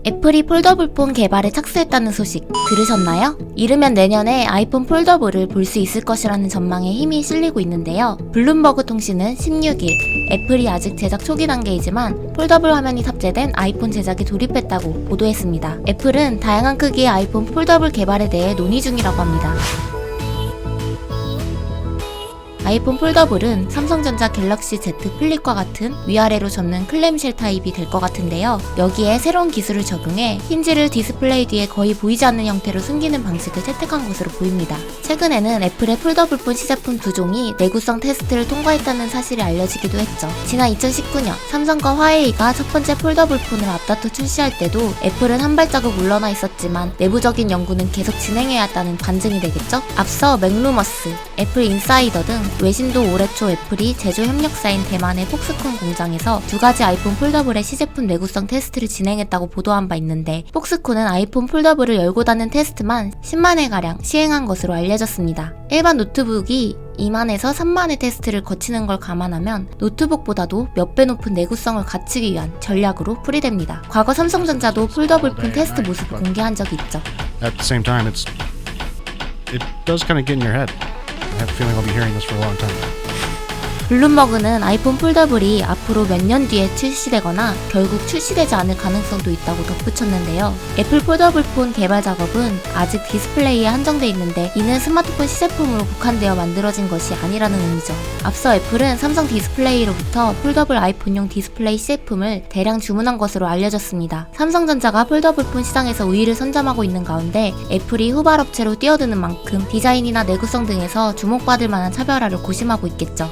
애플이 폴더블폰 개발에 착수했다는 소식 들으셨나요? 이르면 내년에 아이폰 폴더블을 볼 수 있을 것이라는 전망에 힘이 실리고 있는데요. 블룸버그 통신은 16일 애플이 아직 제작 초기 단계이지만 폴더블 화면이 탑재된 아이폰 제작에 돌입했다고 보도했습니다. 애플은 다양한 크기의 아이폰 폴더블 개발에 대해 논의 중이라고 합니다. 아이폰 폴더블은 삼성전자 갤럭시 Z 플립과 같은 위아래로 접는 클램쉘 타입이 될 것 같은데요. 여기에 새로운 기술을 적용해 힌지를 디스플레이 뒤에 거의 보이지 않는 형태로 숨기는 방식을 채택한 것으로 보입니다. 최근에는 애플의 폴더블폰 시제품 2종이 내구성 테스트를 통과했다는 사실이 알려지기도 했죠. 지난 2019년 삼성과 화웨이가 첫 번째 폴더블폰을 앞다퉈 출시할 때도 애플은 한 발자국 물러나 있었지만 내부적인 연구는 계속 진행해야 했다는 반증이 되겠죠? 앞서 맥루머스, 애플 인사이더 등 외신도 올해 초 애플이 제조 협력사인 대만의 폭스콘 공장에서 두 가지 아이폰 폴더블의 시제품 내구성 테스트를 진행했다고 보도한 바 있는데, 폭스콘은 아이폰 폴더블을 열고 닫는 테스트만 10만 회가량 시행한 것으로 알려졌습니다. 일반 노트북이 2만에서 3만의 테스트를 거치는 걸 감안하면 노트북보다도 몇 배 높은 내구성을 갖추기 위한 전략으로 풀이됩니다. 과거 삼성전자도 폴더블폰 테스트 모습을 공개한 적이 있죠. At the same time, it does kind of get in your head. I have a feeling I'll be hearing this for a long time. 블룸버그는 아이폰 폴더블이 앞으로 몇 년 뒤에 출시되거나 결국 출시되지 않을 가능성도 있다고 덧붙였는데요. 애플 폴더블폰 개발 작업은 아직 디스플레이에 한정돼 있는데 이는 스마트폰 시제품으로 국한되어 만들어진 것이 아니라는 의미죠. 앞서 애플은 삼성 디스플레이로부터 폴더블 아이폰용 디스플레이 시제품을 대량 주문한 것으로 알려졌습니다. 삼성전자가 폴더블폰 시장에서 우위를 선점하고 있는 가운데 애플이 후발업체로 뛰어드는 만큼 디자인이나 내구성 등에서 주목받을 만한 차별화를 고심하고 있겠죠.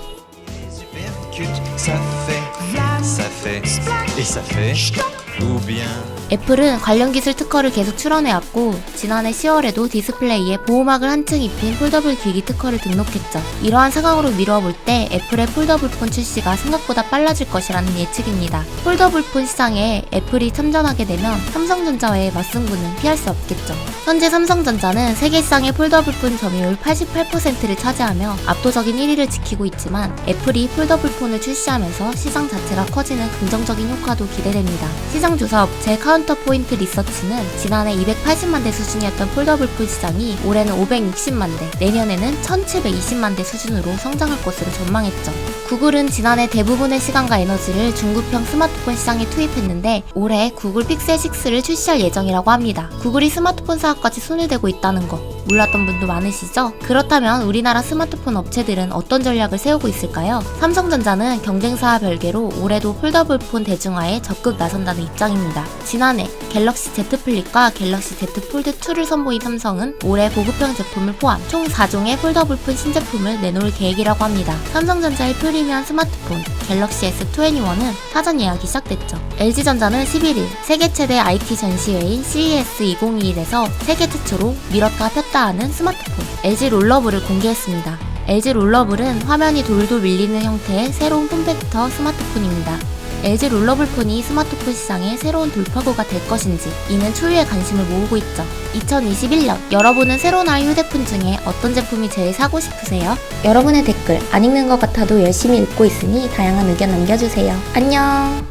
ou bien 애플은 관련 기술 특허를 계속 출원해왔고, 지난해 10월에도 디스플레이에 보호막을 한층 입힌 폴더블 기기 특허를 등록했죠. 이러한 상황으로 미뤄볼 때 애플의 폴더블폰 출시가 생각보다 빨라질 것이라는 예측입니다. 폴더블폰 시장에 애플이 참전하게 되면 삼성전자와의 맞승부는 피할 수 없겠죠. 현재 삼성전자는 세계 시장의 폴더블폰 점유율 88%를 차지하며 압도적인 1위를 지키고 있지만, 애플이 폴더블폰을 출시하면서 시장 자체가 커지는 긍정적인 효과도 기대됩니다. 시장조사 업체 카운터포인트 리서치는 지난해 280만 대 수준이었던 폴더블폰 시장이 올해는 560만 대, 내년에는 1720만 대 수준으로 성장할 것으로 전망했죠. 구글은 지난해 대부분의 시간과 에너지를 중급형 스마트폰 시장에 투입했는데 올해 구글 픽셀 6를 출시할 예정이라고 합니다. 구글이 스마트폰 사업까지 손을 대고 있다는 거 몰랐던 분도 많으시죠? 그렇다면 우리나라 스마트폰 업체들은 어떤 전략을 세우고 있을까요? 삼성전자는 경쟁사와 별개로 올해도 폴더블폰 대중화에 적극 나선다는 입장입니다. 지난해 갤럭시 Z 플립과 갤럭시 Z 폴드 2를 선보인 삼성은 올해 보급형 제품을 포함 총 4종의 폴더블폰 신제품을 내놓을 계획이라고 합니다. 삼성전자의 프리미엄 스마트폰 갤럭시 S21은 사전 예약이 시작됐죠. LG전자는 11일 세계 최대 IT 전시회인 CES 2021에서 세계 최초로 밀었다 폈다 하는 스마트폰 LG 롤러블을 공개했습니다. LG 롤러블은 화면이 돌돌 밀리는 형태의 새로운 폼팩터 스마트폰입니다. LG 롤러블 폰이 스마트폰 시장의 새로운 돌파구가 될 것인지 이는 초유의 관심을 모으고 있죠. 2021년 여러분은 새로 나올 휴대폰 중에 어떤 제품이 제일 사고 싶으세요? 여러분의 댓글 안 읽는 것 같아도 열심히 읽고 있으니 다양한 의견 남겨주세요. 안녕.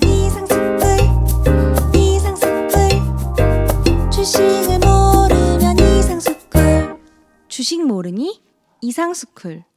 이상스쿨 주식을 모르면 이상스쿨 주식 모르니 이상스쿨